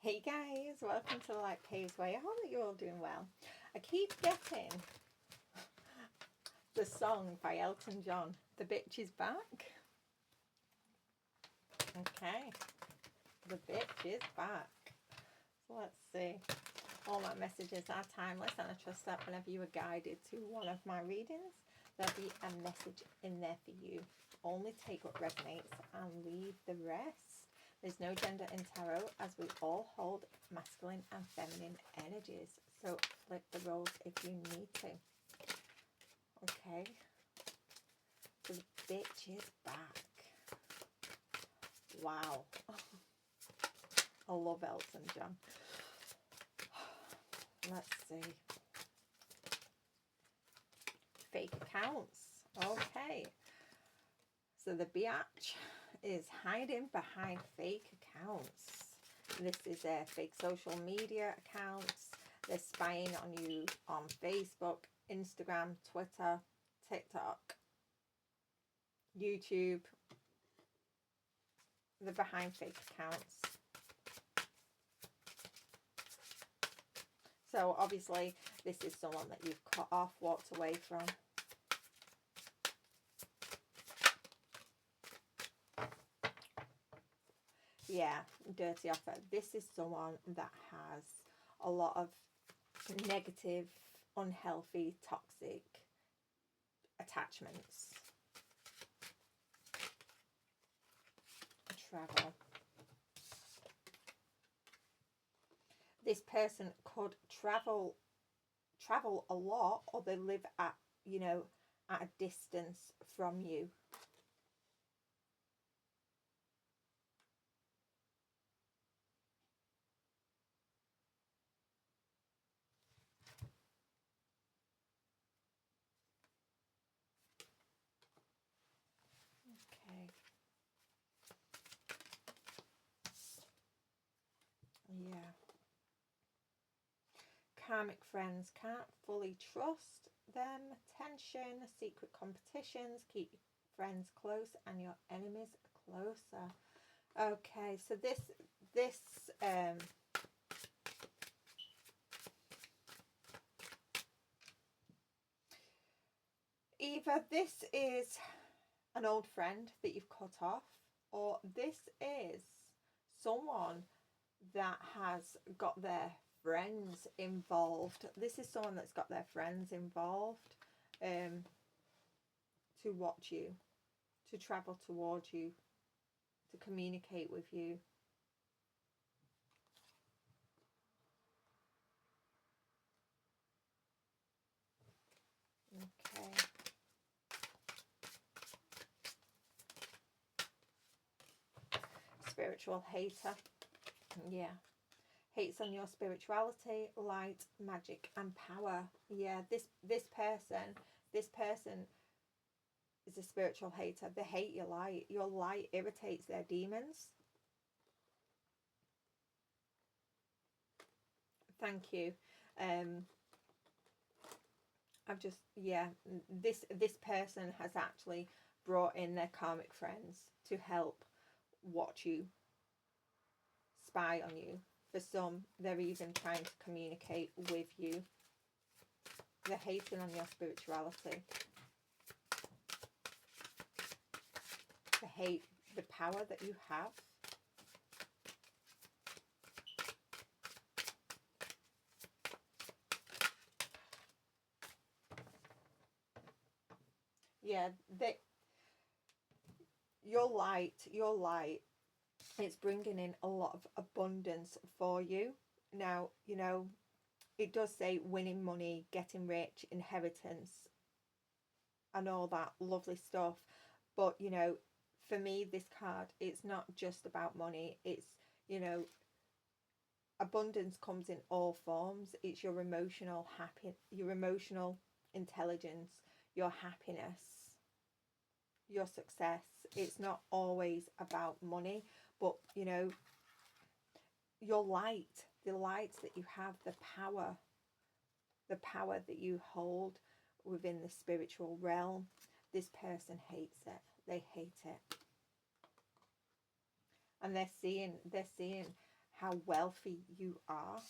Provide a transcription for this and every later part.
Hey guys, welcome to the Light Paves Way. I hope that you're all doing well. I keep getting the song by Elton John, The Bitch is Back. Okay, the bitch is back. So let's see. All my messages are timeless, and I trust that whenever you are guided to one of my readings, there'll be a message in there for you. Only take what resonates and leave the rest. There's no gender in tarot, as we all hold masculine and feminine energies. So flip the roles if you need to. Okay. So the bitch is back. Wow. I love Elton John. Let's see. Fake accounts. Okay. So the biatch is hiding behind fake accounts. This is their fake social media accounts. They're spying on you on Facebook, Instagram, Twitter, TikTok, YouTube. They're behind fake accounts. So obviously this is someone that you've cut off, walked away from. Yeah, dirty offer. This is someone that has a lot of negative, unhealthy, toxic attachments. Travel. This person could travel a lot, or they live at, at a distance from you. Okay. Yeah. Karmic friends, can't fully trust them. Tension, secret competitions, keep friends close and your enemies closer. Okay, so this either this is an old friend that you've cut off, or this is someone that has got their friends involved. This is someone that's got their friends involved to watch you, to travel towards you, to communicate with you. Okay. Spiritual hater. Yeah. Hates on your spirituality, light, magic, and power. Yeah, this person is a spiritual hater. They hate your light. Your light irritates their demons. Thank you. I've just, yeah, this person has actually brought in their karmic friends to help watch you, spy on you. For some, they're even trying to communicate with you. They're hating on your spirituality. They hate the power that you have. Yeah, your light, it's bringing in a lot of abundance for you. Now, it does say winning money, getting rich, inheritance, and all that lovely stuff. But, for me, this card, it's not just about money. It's, abundance comes in all forms. It's your emotional your emotional intelligence, your happiness, your success. It's not always about money, but your light, the light that you have, the power that you hold within the spiritual realm. This person hates it. They hate it. And they're seeing how wealthy you are.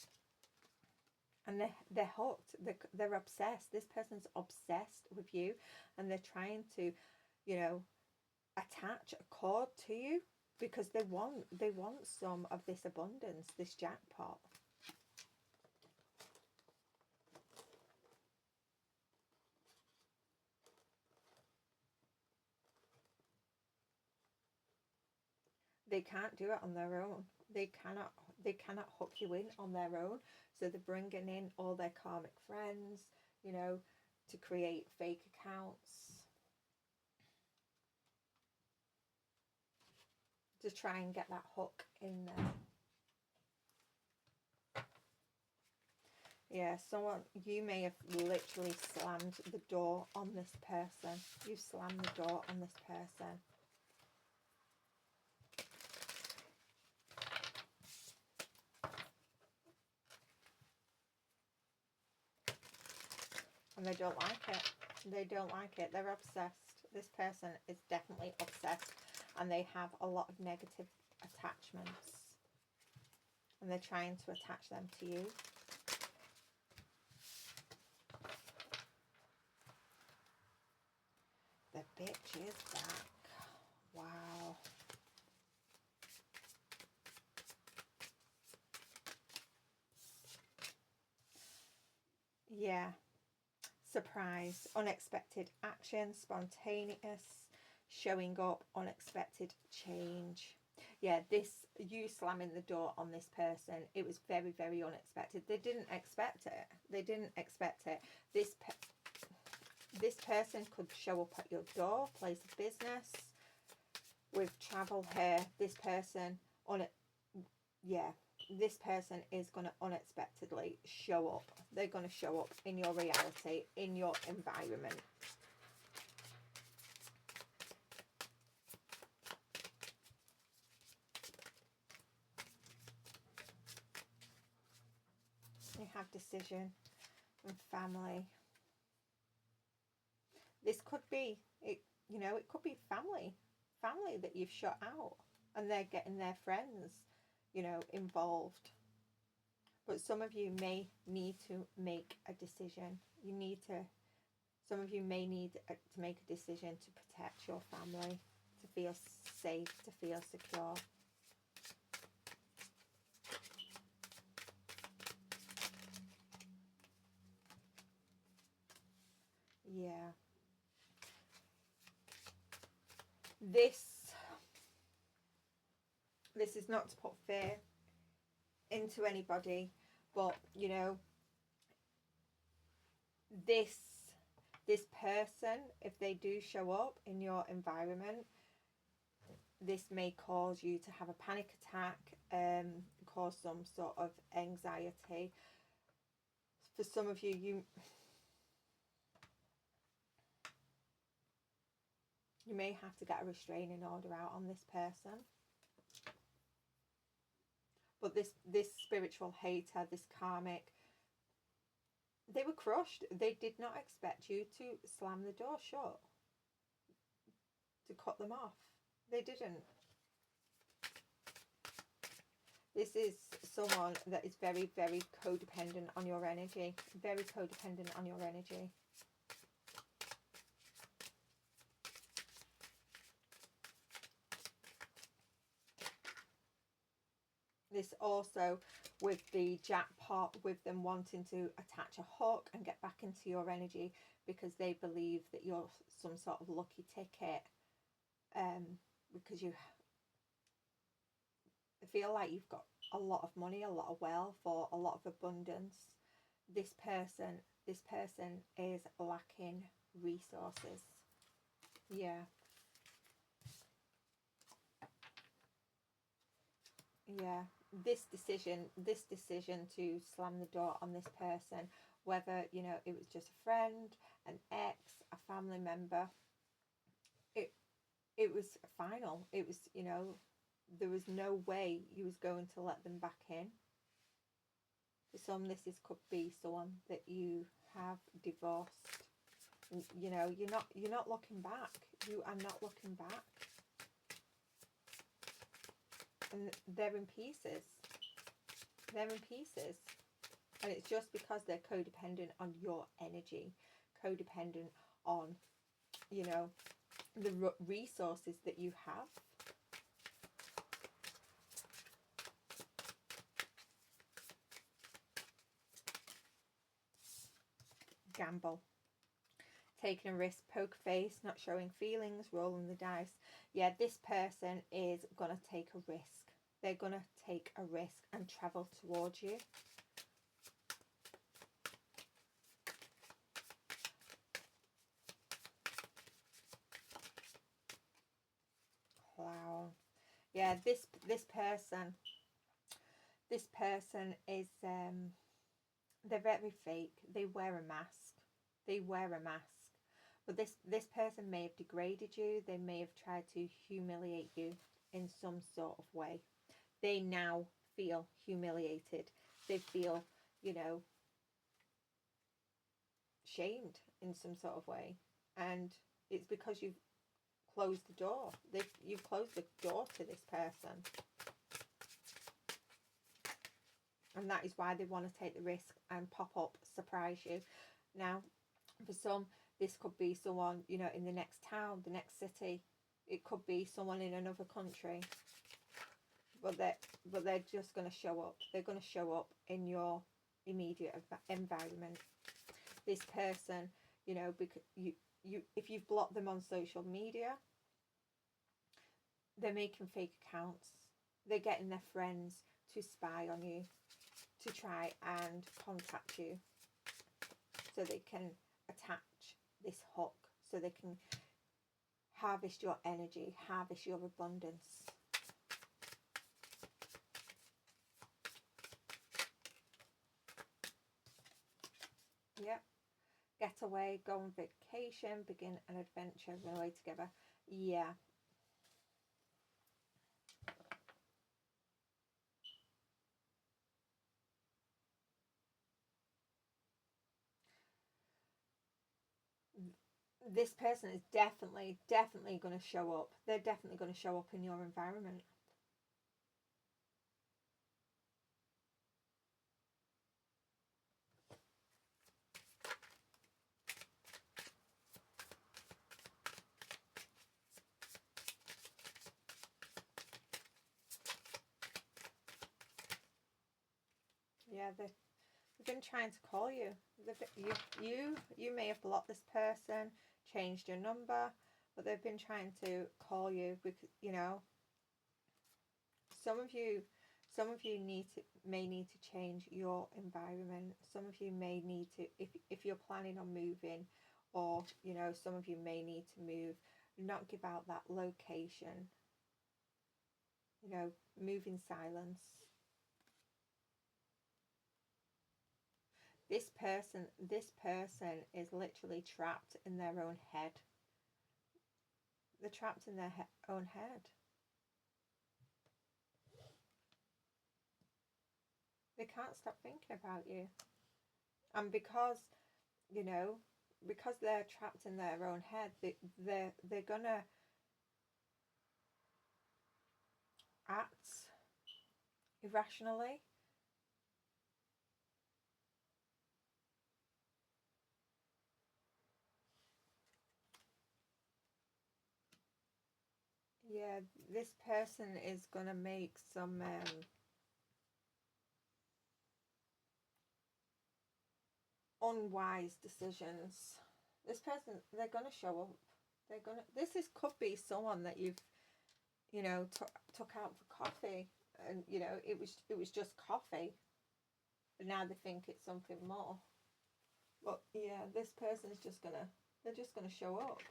And they're hooked. They're obsessed. This person's obsessed with you, and they're trying to, you know, attach a cord to you because they want some of this abundance, this jackpot. They can't do it on their own. They cannot hook you in on their own. So they're bringing in all their karmic friends, you know, to create fake accounts, to try and get that hook in there. Yeah, someone, you may have literally slammed the door on this person. You slammed the door on this person. And they don't like it. They don't like it. They're obsessed. This person is definitely obsessed. And they have a lot of negative attachments. And they're trying to attach them to you. The bitch is back. Wow. Yeah. Surprise, unexpected action, spontaneous, showing up, unexpected change. Yeah, you slamming the door on this person, it was very, very unexpected. They didn't expect it. They didn't expect it. This person could show up at your door, place of business, with travel here. This person this person is going to unexpectedly show up. They're going to show up in your reality, in your environment. You have decision and family. This could be, it could be family that you've shut out, and they're getting their friends, involved. But some of you may need to make a decision. Some of you may need to make a decision to protect your family, to feel safe, to feel secure. Yeah. This is not to put fear into anybody, but this person, if they do show up in your environment, this may cause you to have a panic attack, cause some sort of anxiety. For some of you, you may have to get a restraining order out on this person. But this spiritual hater, this karmic, they were crushed. They did not expect you to slam the door shut, to cut them off. They didn't. This is someone that is very, very codependent on your energy. Very codependent on your energy. This also, with the jackpot, with them wanting to attach a hook and get back into your energy because they believe that you're some sort of lucky ticket, because you feel like you've got a lot of money, a lot of wealth, or a lot of abundance. This person is lacking resources. Yeah. Yeah. This decision to slam the door on this person, whether it was just a friend, an ex, a family member, it was final. It was, there was no way you was going to let them back in. For some, could be someone that you have divorced. You're not looking back. You are not looking back. And they're in pieces. They're in pieces. And it's just because they're codependent on your energy, codependent on, you know, the resources that you have. Gamble. Taking a risk, poker face, not showing feelings, rolling the dice. Yeah, this person is going to take a risk. They're going to take a risk and travel towards you. Wow. Yeah, this person is they're very fake. They wear a mask. They wear a mask. But this person may have degraded you. They may have tried to humiliate you in some sort of way. They now feel humiliated. They feel, you know, shamed in some sort of way. And it's because you've closed the door. You've closed the door to this person. And that is why they want to take the risk and pop up, surprise you. Now, for some, this could be someone, you know, in the next town, the next city. It could be someone in another country. But they're just going to show up. They're going to show up in your immediate environment. This person, you know, because if you've blocked them on social media, they're making fake accounts. They're getting their friends to spy on you, to try and contact you, so they can attach this hook, so they can harvest your energy, harvest your abundance. Yep. Get away, go on vacation, begin an adventure, run away together. Yeah. This person is definitely going to show up. They're definitely going to show up in your environment. Yeah, they've been trying to call you. You may have blocked this person, changed your number, but they've been trying to call you because, you know, some of you may need to change your environment. Some of you may need to, if you're planning on moving, or, you know, some of you may need to move, not give out that location. You know, move in silence. This person is literally trapped in their own head. They're trapped in their own head. They can't stop thinking about you. And because, you know, because they're trapped in their own head, they're gonna act irrationally. Yeah, this person is gonna make some unwise decisions. This person, they're gonna show up. Could be someone that you've, you know, took out for coffee, and, you know, it was just coffee, but now they think it's something more. But yeah, this person's they're just gonna show up.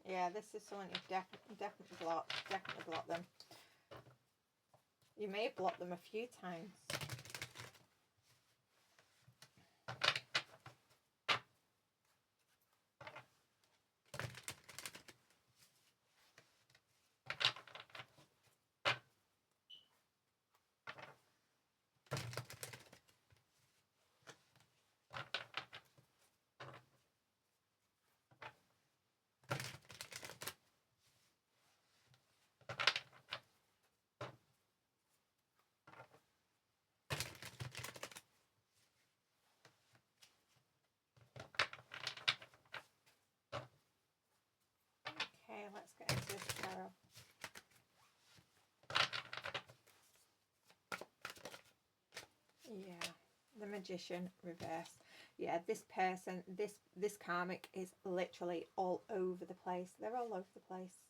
Yeah, this is someone you've definitely blocked them. You may have blocked them a few times. Okay, let's get into this tarot. Yeah, the Magician reverse. Yeah, this person, this karmic is literally all over the place. They're all over the place.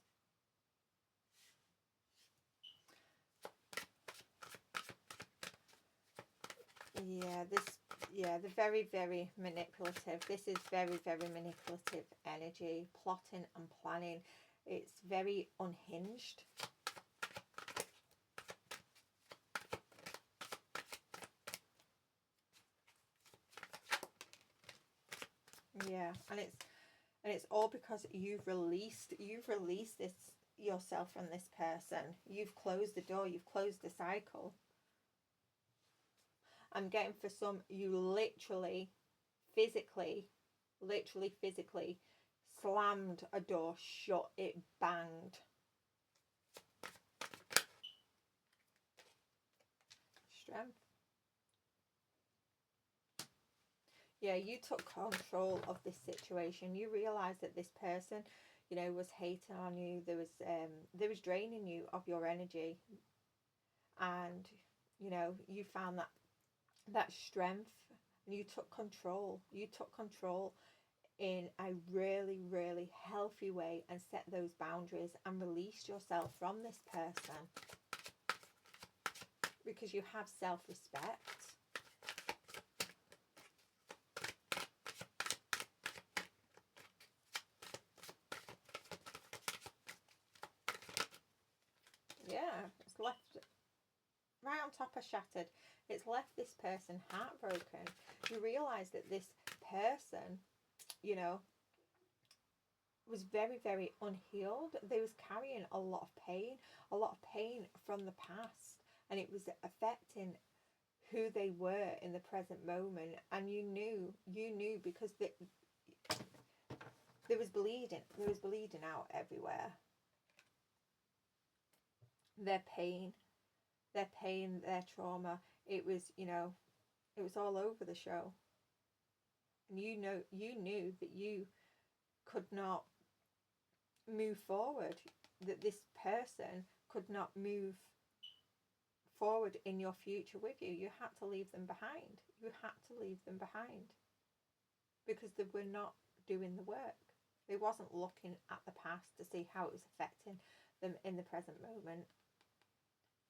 Yeah, they're very, very manipulative. This is very, very manipulative energy, plotting and planning. It's very unhinged. Yeah, and it's all because you've released this yourself from this person. You've closed the door, you've closed the cycle. I'm getting for some, you literally physically slammed a door shut. It banged. Strength. Yeah, you took control of this situation. You realized that this person, you know, was hating on you. There was draining you of your energy, and you know, you found that strength, and you took control. You took control in a really, really healthy way and set those boundaries and released yourself from this person because you have self-respect. Yeah, it's left right on top of shattered. It's left this person heartbroken. You realise that this person, you know, was very, very unhealed. They was carrying a lot of pain from the past, and it was affecting who they were in the present moment. And you knew because there was bleeding out everywhere. Their pain, their trauma, it was, you know, it was all over the show. And you knew that you could not move forward, that this person could not move forward in your future with you. You had to leave them behind. You had to leave them behind because they were not doing the work. They wasn't looking at the past to see how it was affecting them in the present moment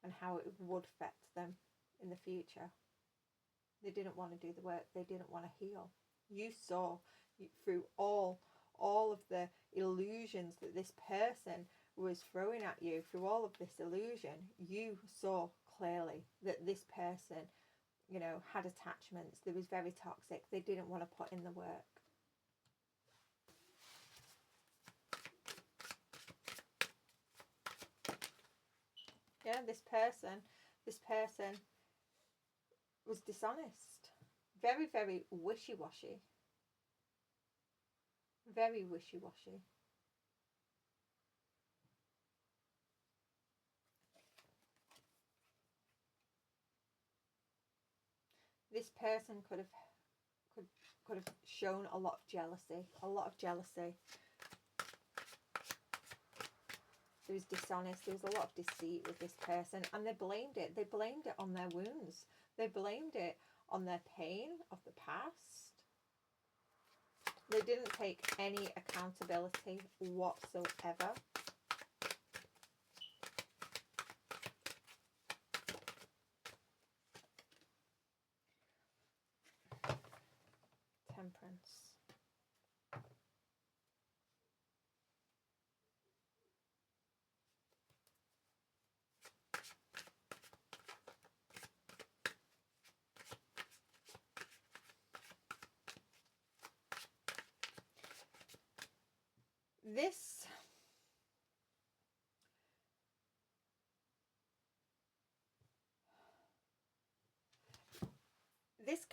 and how it would affect them in the future. They didn't want to do the work. They didn't want to heal. You saw through all of the illusions that this person was throwing at you, through all of this illusion, you saw clearly that this person, you know, had attachments. They was very toxic. They didn't want to put in the work. Yeah, this person was dishonest. Very, very wishy-washy. Very wishy-washy. This person could have shown a lot of jealousy. There was dishonest. There was a lot of deceit with this person, and they blamed it. They blamed it on their wounds. They blamed it on their pain of the past. They didn't take any accountability whatsoever. Temperance. this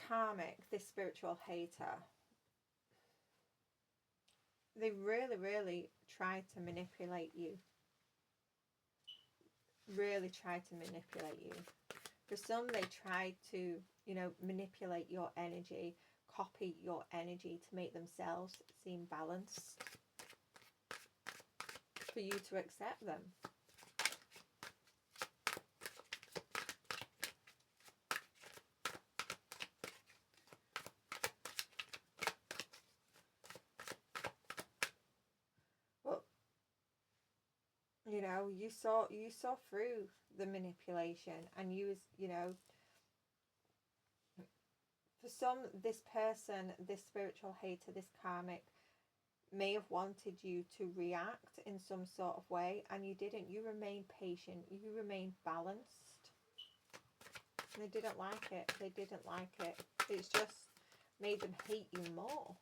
karmic, this spiritual hater, they really, really try to manipulate you. Really try to manipulate you. For some, they try to, you know, manipulate your energy, copy your energy to make themselves seem balanced, for you to accept them. But you know, you saw through the manipulation, and you was, you know, for some, this person, this spiritual hater, this karmic, may have wanted you to react in some sort of way, and you didn't. You remained patient, you remained balanced. And they didn't like it. They didn't like it. It's just made them hate you more.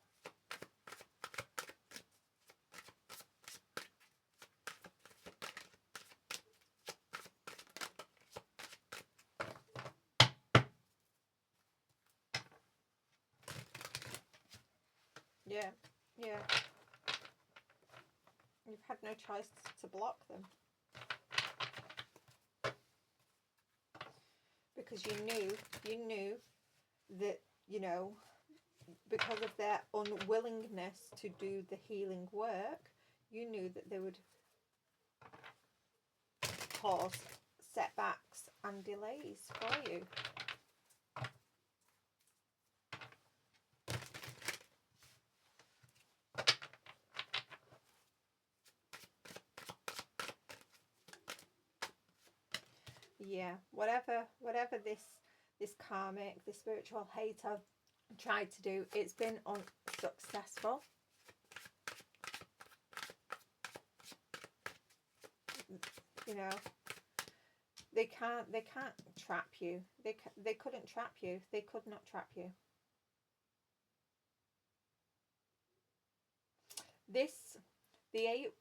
Yeah, yeah. You've had no choice to block them. Because you knew that, you know, because of their unwillingness to do the healing work, you knew that they would cause setbacks and delays for you. Yeah, whatever this karmic, this spiritual hater tried to do, it's been unsuccessful. You know, they can't trap you. They couldn't trap you. They could not trap you. The 8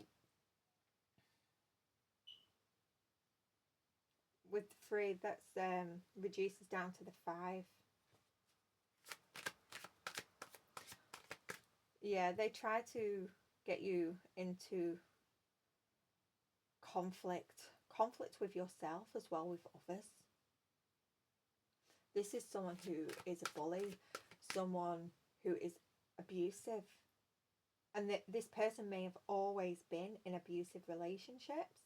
with the 3, that's reduces down to the 5. Yeah, they try to get you into conflict with yourself as well, with others. This is someone who is a bully, someone who is abusive, and this person may have always been in abusive relationships.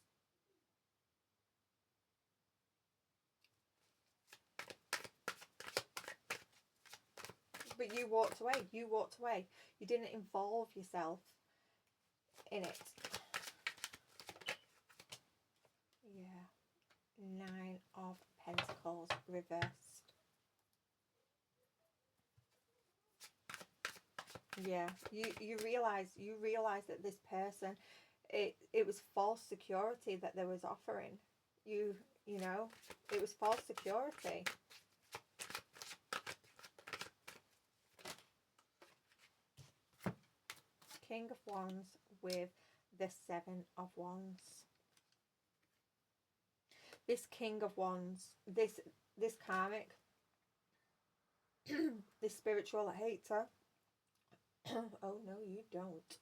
But you walked away. You didn't involve yourself in it. Yeah. 9 of Pentacles reversed. Yeah. You realize that this person, it was false security that they was offering. You know, it was false security. King of Wands with the 7 of Wands. This King of Wands, this karmic, this spiritual hater. Oh no, you don't.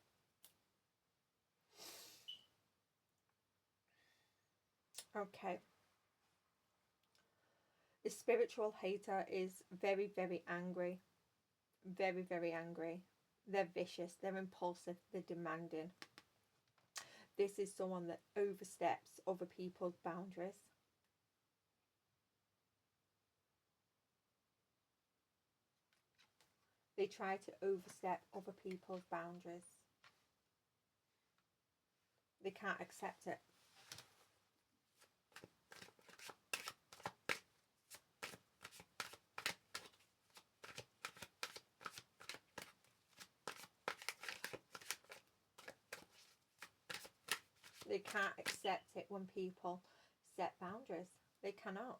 Okay. This spiritual hater is very, very angry. Very, very angry. They're vicious, they're impulsive, they're demanding. This is someone that oversteps other people's boundaries. They try to overstep other people's boundaries. They can't accept it. They can't accept it when people set boundaries. They cannot.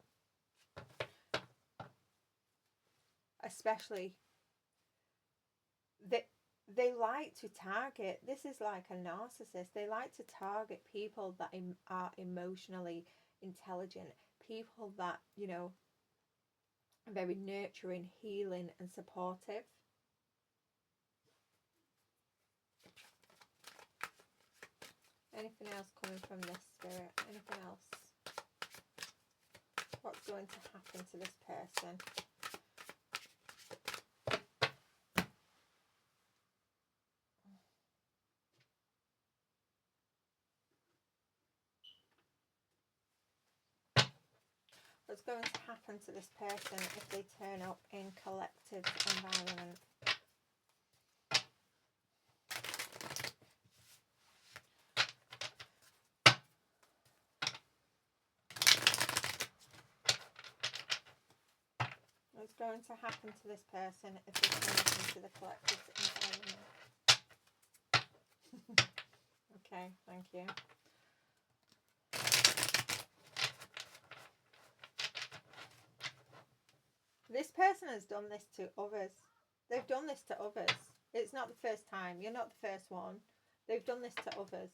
Especially that they like to target, this is like a narcissist, they like to target people that are emotionally intelligent, people that, you know, are very nurturing, healing and supportive. Anything else coming from this spirit? Anything else? What's going to happen to this person? What's going to happen to this person if they turn up in collective environment? What's going to happen to this person if they turn up into the collective environment? Okay, thank you. This person has done this to others. They've done this to others. It's not the first time. You're not the first one. They've done this to others.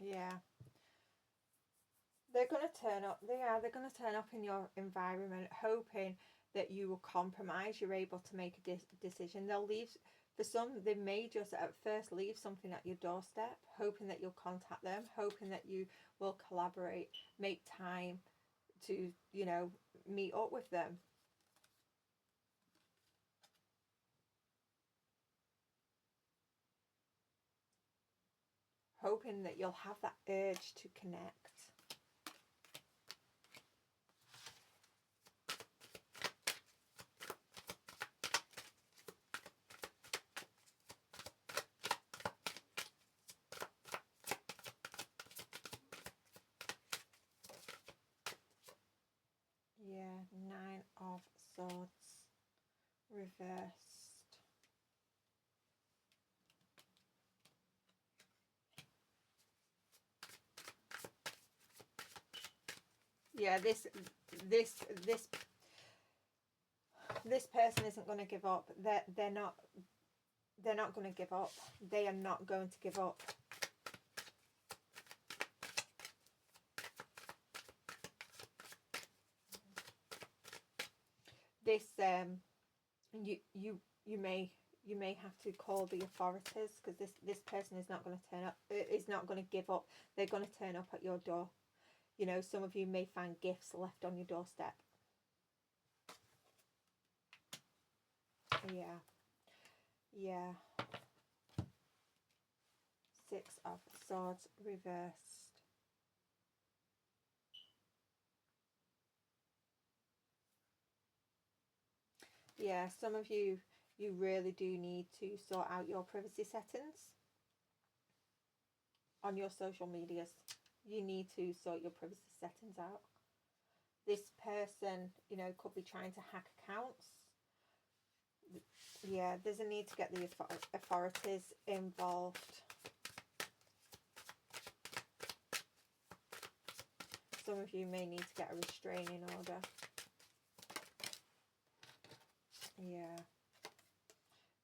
Yeah. They're going to turn up. They're going to turn up in your environment hoping that you will compromise. You're able to make a decision. They'll leave. For some, they may just at first leave something at your doorstep, hoping that you'll contact them, hoping that you will collaborate, make time to, you know, meet up with them. Hoping that you'll have that urge to connect. Yeah, 9 of Swords reversed. Yeah, this person isn't going to give up. They're not going to give up. They are not going to give up. This you may have to call the authorities, because this person is not going to turn up. Is not going to give up. They're going to turn up at your door. You know, some of you may find gifts left on your doorstep. Yeah. Yeah. 6 of Swords reversed. Yeah, some of you really do need to sort out your privacy settings on your social medias. You need to sort your privacy settings out. This person, you know, could be trying to hack accounts. Yeah, there's a need to get the authorities involved. Some of you may need to get a restraining order. Yeah.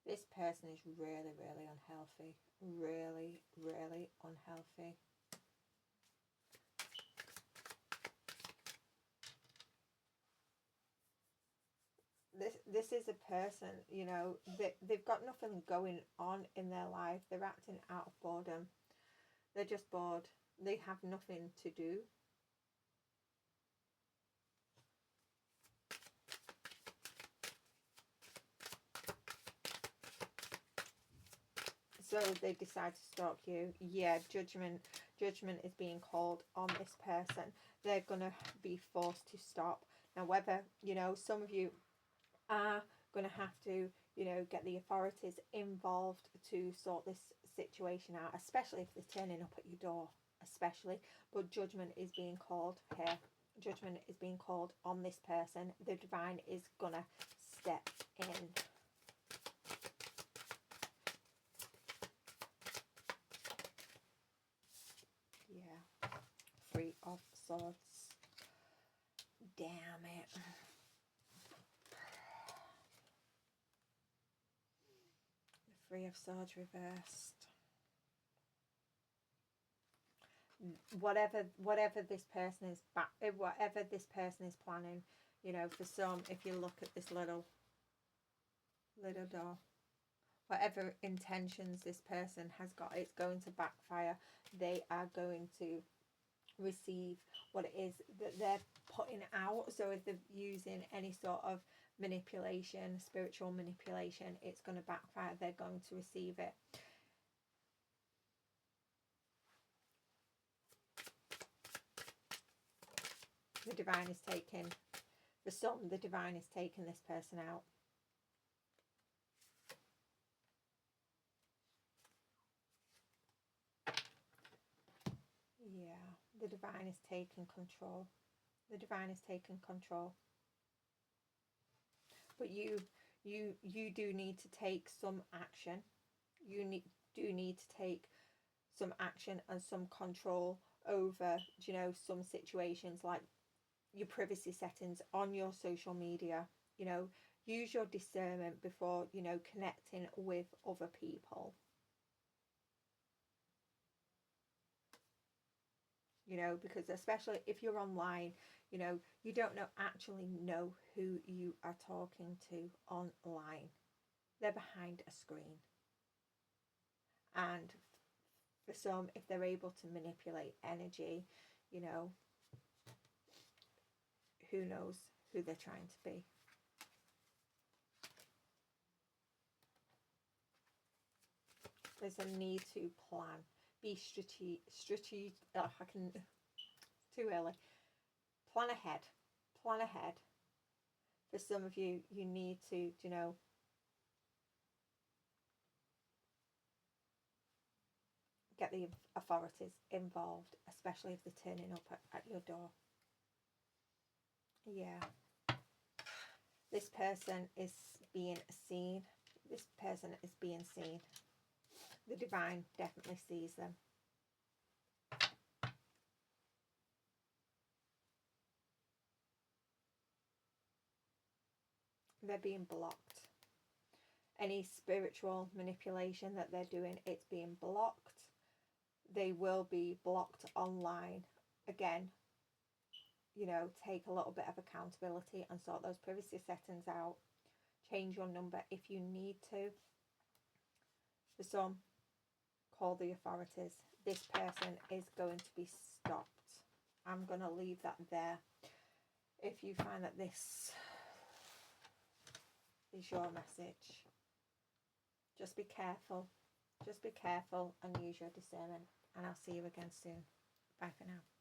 This person is really, really unhealthy. Really, really unhealthy. This is a person, you know, they've got nothing going on in their life. They're acting out of boredom. They're just bored. They have nothing to do. So they decide to stalk you. Yeah, judgment is being called on this person. They're gonna be forced to stop. Now, whether, you know, some of you are gonna have to, you know, get the authorities involved to sort this situation out, especially if they're turning up at your door, especially. But judgment is being called here. Judgment is being called on this person. The divine is gonna step in. Yeah. Three of Swords. Damn it. The Three of Swords reversed. Whatever this person is whatever this person is planning, you know, for some, if you look at this little door, whatever intentions this person has got, it's going to backfire. They are going to receive what it is that they're putting out. So if they're using any sort of manipulation, spiritual manipulation, it's going to backfire. They're going to receive it. The divine is taking, for some, the divine is taking this person out. Yeah, the divine is taking control. The divine is taking control. But you do need to take some action. You do need to take some action and some control over, you know, some situations, like your privacy settings on your social media. You know, use your discernment before, you know, connecting with other people. You know, because especially if you're online, you know, you don't actually know who you are talking to online. They're behind a screen. And for some, if they're able to manipulate energy, you know, who knows who they're trying to be. There's a need to plan. Be strategic. Oh, I can, too early. Plan ahead. Plan ahead. For some of you, you need to, you know, get the authorities involved, especially if they're turning up at your door. Yeah. This person is being seen. This person is being seen. The divine definitely sees them. They're being blocked. Any spiritual manipulation that they're doing, it's being blocked. They will be blocked online. Again, you know, take a little bit of accountability and sort those privacy settings out. Change your number if you need to. For some, call the authorities. This person is going to be stopped. I'm going to leave that there. If you find that this is your message, just be careful. Just be careful and use your discernment. And I'll see you again soon. Bye for now.